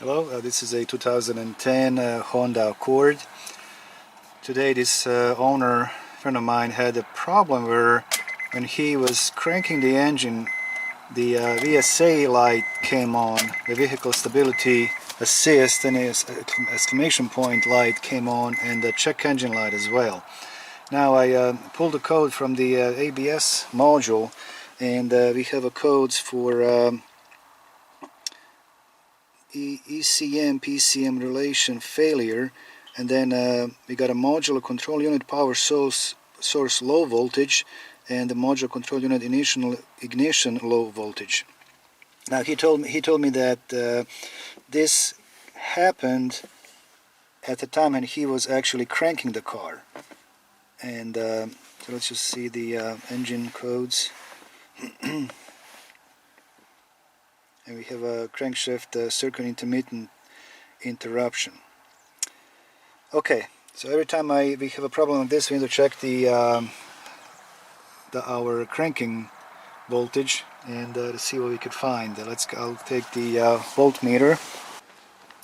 Hello, this is a 2010 Honda Accord. Today this friend of mine, had a problem where when he was cranking the engine, the VSA light came on, the vehicle stability assist and exclamation point light came on, and the check engine light as well. Now I pulled the code from the ABS module, and we have a codes for ECM PCM relation failure, and then we got a modular control unit power source low voltage and the modular control unit ignition low voltage. Now he told me that this happened at the time when he was actually cranking the car, and so let's just see the engine codes. And we have a crankshaft circuit intermittent interruption. Okay, so every time we have a problem like this, we need to check our cranking voltage and to see what we could find. I'll take the voltmeter.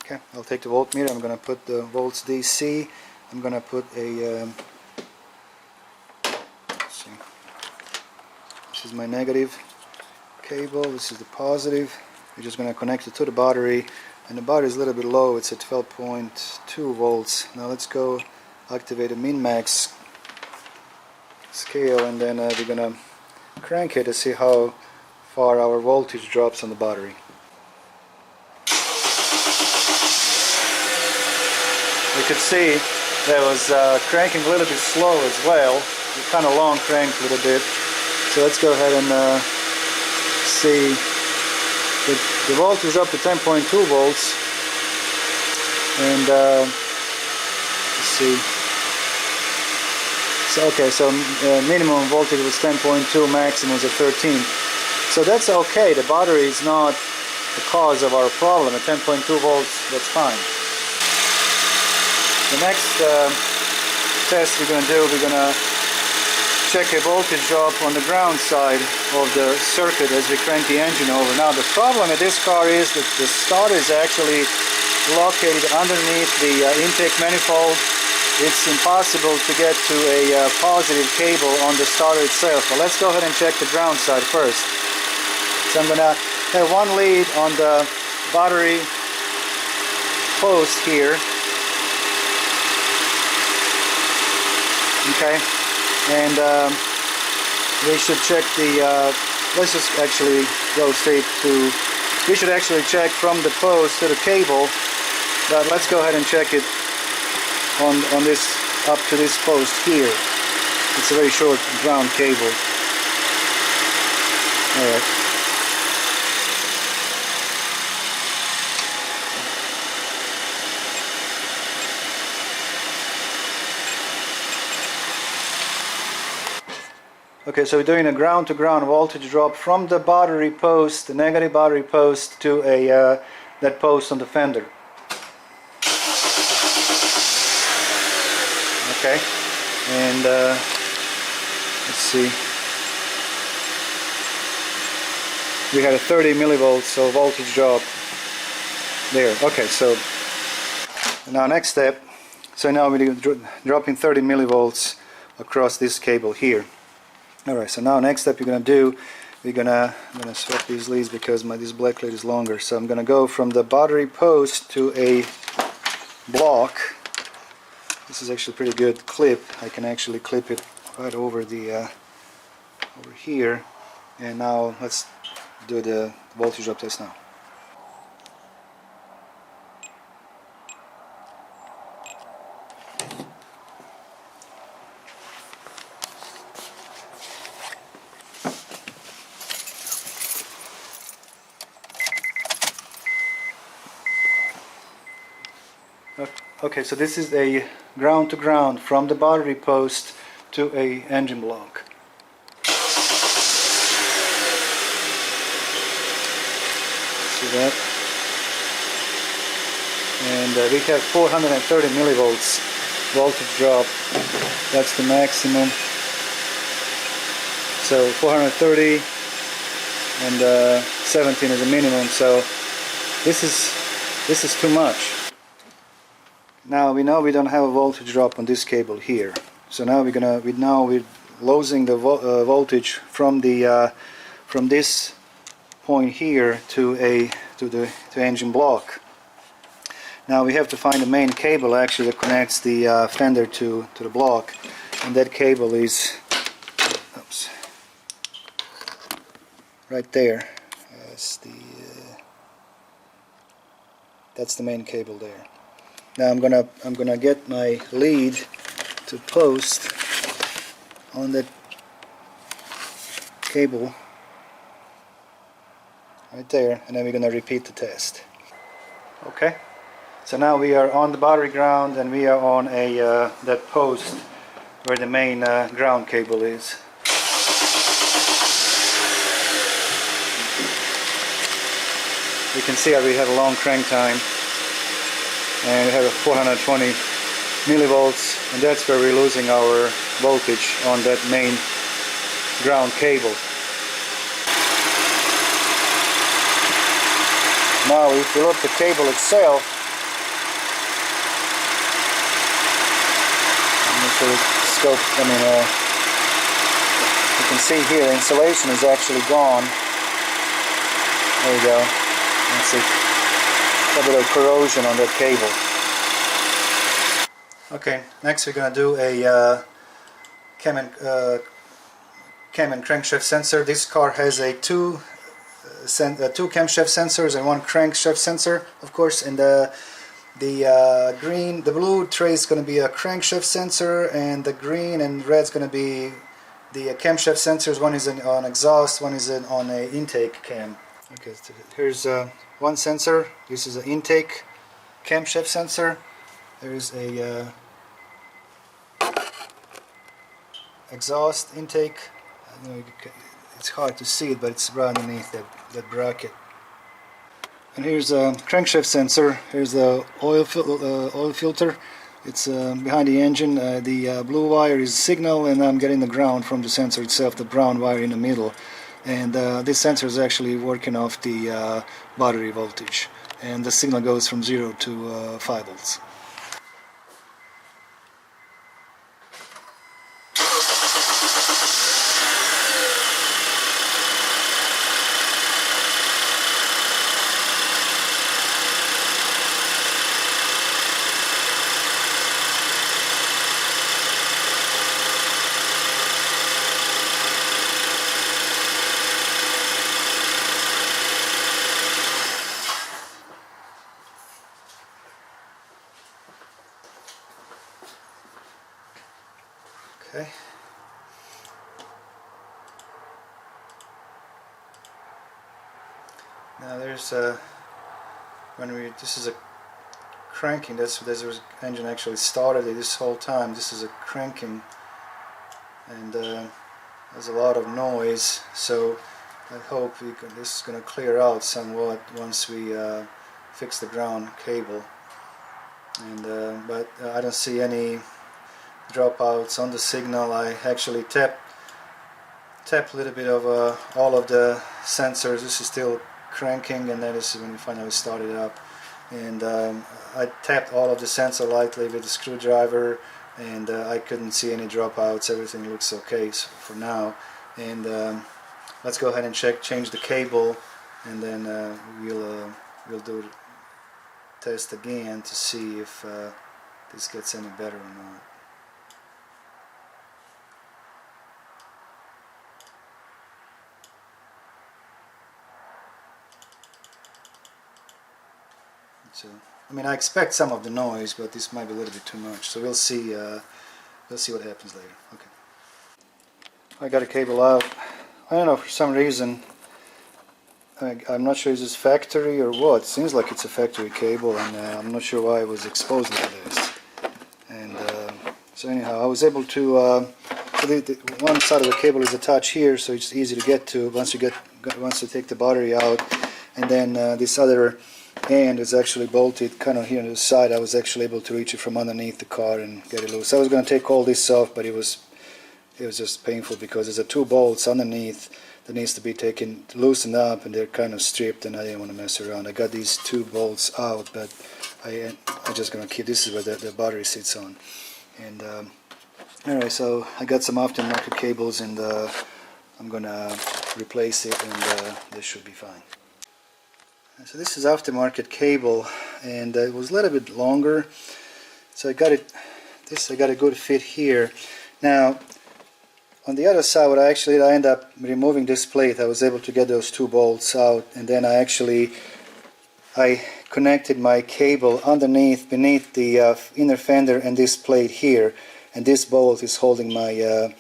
Okay, I'll take the voltmeter. I'm going to put the volts DC. I'm going to put a let's see. This is my negative cable, this is the positive. We're just going to connect it to the battery, and the battery is a little bit low, it's at 12.2 volts. Now let's go activate a min-max scale, and then we're going to crank it to see how far our voltage drops on the battery. We could see that was cranking a little bit slow as well. We kind of long cranked a little bit. So let's go ahead and see. The voltage is up to 10.2 volts, and let's see. So okay, so minimum voltage was 10.2, maximum was at 13. So that's okay. The battery is not the cause of our problem. At 10.2 volts, that's fine. The next test we're going to do, we're going to check a voltage drop on the ground side of the circuit as we crank the engine over. Now the problem with this car is that the starter is actually located underneath the intake manifold. It's impossible to get to a positive cable on the starter itself. But let's go ahead and check the ground side first. So I'm going to have one lead on the battery post here. Okay. And we should check the, let's just actually go straight to, we should actually check from the post to the cable, but let's go ahead and check it on this, up to this post here. It's a very short ground cable. Alright. Okay, so we're doing a ground-to-ground voltage drop from the battery post, the negative battery post, to a that post on the fender. Okay, and let's see. We had a 30 millivolts, so voltage drop there. Okay, so now next step. So now we're dropping 30 millivolts across this cable here. Alright, so now next step you're going to do, I'm going to swap these leads because this black lead is longer. So I'm going to go from the battery post to a block. This is actually a pretty good clip. I can actually clip it right over the over here. And now let's do the voltage drop test now. Okay, so this is a ground-to-ground from the battery post to a engine block. See that? And we have 430 millivolts voltage drop. That's the maximum. So 430 and 17 is the minimum. So this is This is too much. Now we know we don't have a voltage drop on this cable here. So now we're losing the voltage from the from this point here to the engine block. Now we have to find the main cable actually that connects the fender to the block, and that cable is right there. That's the main cable there. Now I'm gonna get my lead to post on that cable right there, and then we're gonna repeat the test. Okay, so now we are on the battery ground, and we are on a that post where the main ground cable is. You can see how we have a long crank time, and we have a 420 millivolts, and that's where we're losing our voltage on that main ground cable. Now if you look at the cable itself, I'm not sure the scope, you can see here insulation is actually gone. There you go. Let's see, a bit of corrosion on that cable. Okay, next we're going to do a cam and crankshaft sensor. This car has a two camshaft sensors and one crankshaft sensor, of course, and the blue tray is going to be a crankshaft sensor, and the green and red is going to be the camshaft sensors. One is on exhaust, one is on a intake cam. Okay, so here's one sensor. This is an intake camshaft sensor. There's a exhaust intake. I know it's hard to see it, but it's right underneath that bracket. And here's a crankshaft sensor. Here's the oil filter. It's behind the engine. The blue wire is signal, and I'm getting the ground from the sensor itself, the brown wire in the middle. And this sensor is actually working off the battery voltage, and the signal goes from 0 to 5 volts. Okay. Now there's this is a cranking. That's the engine actually started this whole time. This is a cranking, and there's a lot of noise. So I hope this is going to clear out somewhat once we fix the ground cable. And but I don't see any dropouts on the signal. I actually tapped a little bit of all of the sensors. This is still cranking, and that is when we finally started up. And I tapped all of the sensor lightly with the screwdriver, and I couldn't see any dropouts. Everything looks okay for now. And let's go ahead and change the cable, and then we'll do the test again to see if this gets any better or not. So, I mean, I expect some of the noise, but this might be a little bit too much. So we'll see what happens later. Okay. I got a cable out. I don't know, for some reason, I'm not sure is this factory or what. It seems like it's a factory cable, and I'm not sure why it was exposed like this. And so anyhow, I was able to. One side of the cable is attached here, so it's easy to get to once you take the battery out, and then this other end is actually bolted kind of here on the side. I was actually able to reach it from underneath the car and get it loose. I was going to take all this off, but it was just painful because there's two bolts underneath that needs to be taken, loosened up, and they're kind of stripped, and I didn't want to mess around. I got these two bolts out, but I'm just gonna keep, this is where the battery sits on. And anyway, so I got some aftermarket cables, and I'm gonna replace it, and this should be fine. So this is aftermarket cable, and it was a little bit longer, so I got it. I got a good fit here. Now on the other side, what I ended up removing this plate. I was able to get those two bolts out, and then I connected my cable beneath the inner fender and this plate here, and this bolt is holding my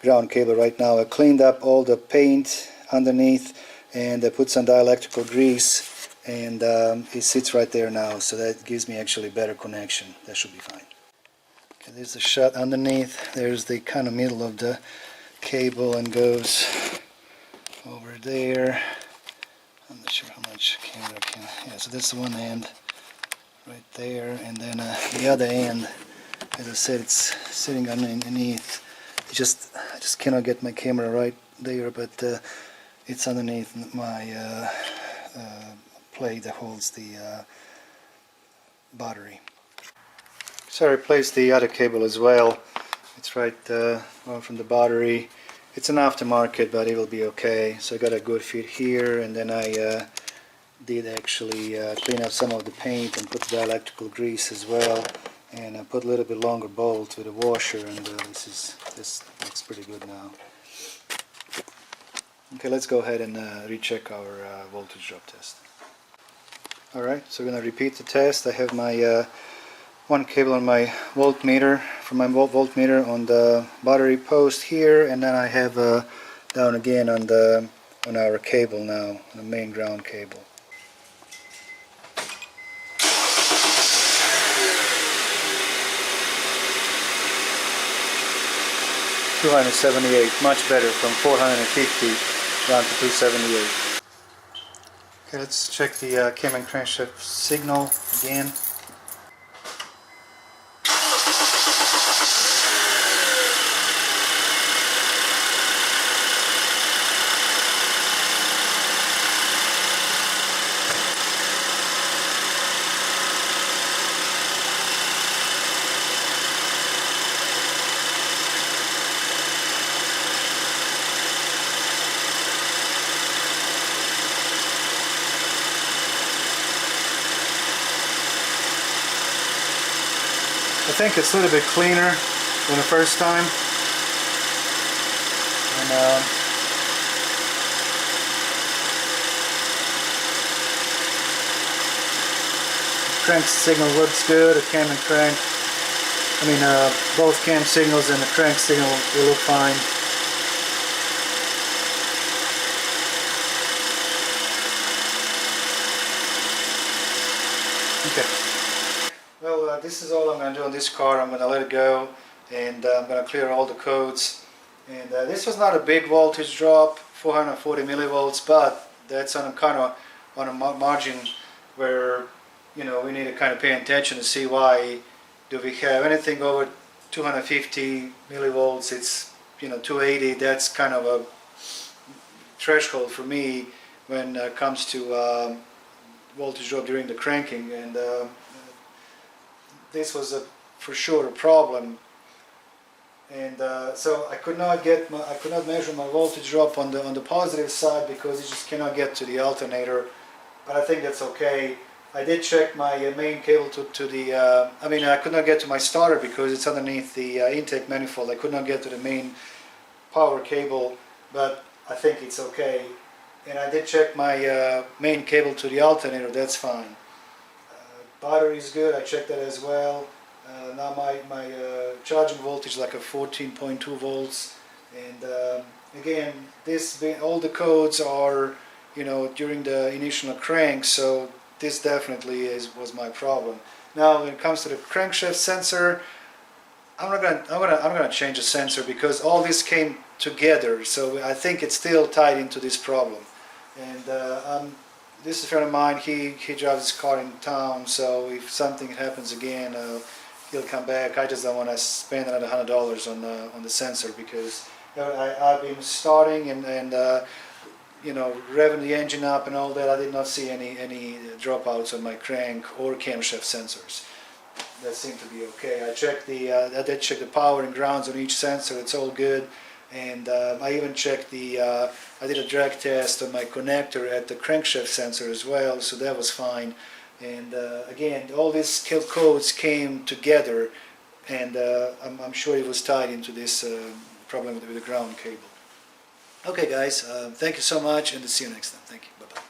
ground cable right now. I cleaned up all the paint underneath, and I put some dielectrical grease, and it sits right there now, so that gives me actually better connection. That should be fine. Okay, there's the shut underneath. There's the kind of middle of the cable and goes over there. I'm not sure how much camera can. Yeah, so that's the one end right there, and then the other end, as I said, it's sitting underneath. I just cannot get my camera right there, but it's underneath my plate that holds the battery. So I replaced the other cable as well. It's right from the battery. It's an aftermarket, but it will be okay. So I got a good fit here, and then I did actually clean up some of the paint and put the electrical grease as well, and I put a little bit longer bolt with a washer, and this looks pretty good now. Okay, let's go ahead and recheck our voltage drop test. Alright, so we're going to repeat the test. I have my one cable on my voltmeter, from my voltmeter on the battery post here, and then I have down again on our cable now, on the main ground cable. $278, much better, from 450 down to 278. Okay, let's check the cam and crankshaft signal again. I think it's a little bit cleaner than the first time, and the crank signal looks good. The cam and crank, both cam signals and the crank signal will look fine. Okay. Well, this is all I'm going to do on this car. I'm going to let it go, and I'm going to clear all the codes. And this was not a big voltage drop, 440 millivolts, but that's on a kind of on a margin where we need to kind of pay attention to see why do we have anything over 250 millivolts. It's 280. That's kind of a threshold for me when it comes to voltage drop during the cranking, and this was for sure a problem, and so I could not measure my voltage drop on the positive side because it just cannot get to the alternator. But I think that's okay. I did check my main cable to the I could not get to my starter because it's underneath the intake manifold. I could not get to the main power cable, but I think it's okay. And I did check my main cable to the alternator. That's fine. Battery is good. I checked that as well. Now my charging voltage is like a 14.2 volts, and again, all the codes are during the initial crank, so this definitely was my problem. Now when it comes to the crankshaft sensor, I'm gonna change the sensor because all this came together, so I think it's still tied into this problem. And this is a friend of mine. He drives his car in town, so if something happens again, he'll come back. I just don't want to spend another $100 on the sensor because I've been starting and revving the engine up and all that, I did not see any dropouts on my crank or camshaft sensors. That seemed to be okay. I did check the power and grounds on each sensor. It's all good. And I even checked I did a drag test on my connector at the crankshaft sensor as well, so that was fine. And again, all these codes came together, and I'm sure it was tied into this problem with the ground cable. Okay guys, thank you so much, and see you next time. Thank you. Bye-bye.